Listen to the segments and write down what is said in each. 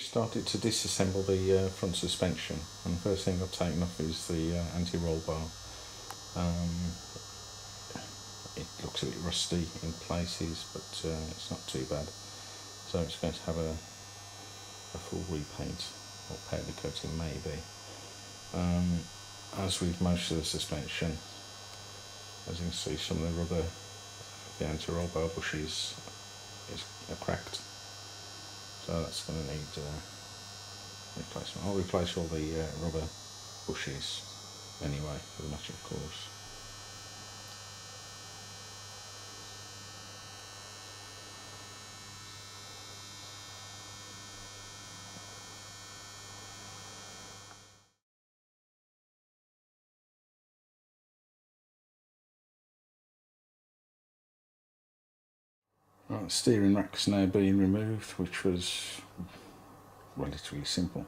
Started to disassemble the front suspension, and the first thing I've taken off is the anti-roll bar. It looks a bit rusty in places, but it's not too bad. So it's going to have a full repaint or powder coating maybe. As with most of the suspension, as you can see, some of the rubber, the anti-roll bar bushes are cracked. So that's going to need replacement. I'll replace all the rubber bushes anyway for the matching course. Right, the steering rack's now being removed, which was relatively simple.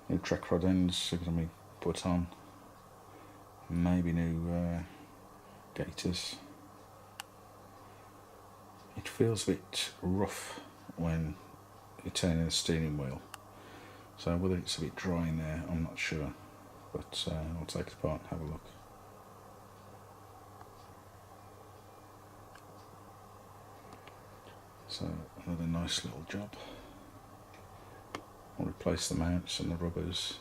New track rod ends are going to be put on, maybe new gaiters. It feels a bit rough when you're turning the steering wheel, so whether it's a bit dry in there I'm not sure, but I'll take it apart and have a look. So another nice little job. I'll replace the mounts and the rubbers.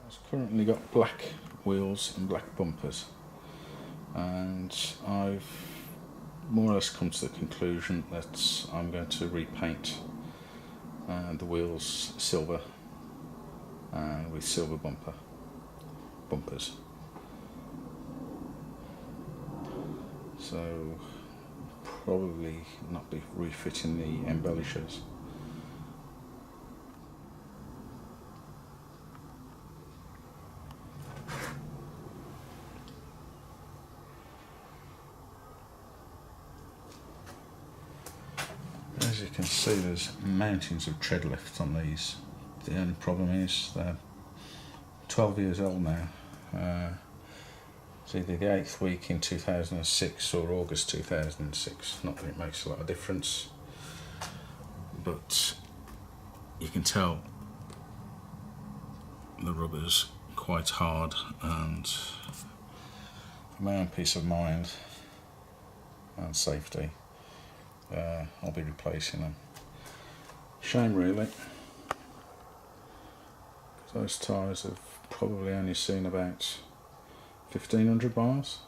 It's currently got black wheels and black bumpers, and I've more or less come to the conclusion that I'm going to repaint the wheels silver with silver bumpers. So probably not be refitting the embellishers. As you can see, there's mountains of tread left on these. The only problem is they're 12 years old now. It's either the 8th week in 2006 or August 2006. Not that it makes a lot of difference, but you can tell the rubber's quite hard, and for my own peace of mind and safety, I'll be replacing them. Shame really, because those tyres have probably only seen about 1500 miles.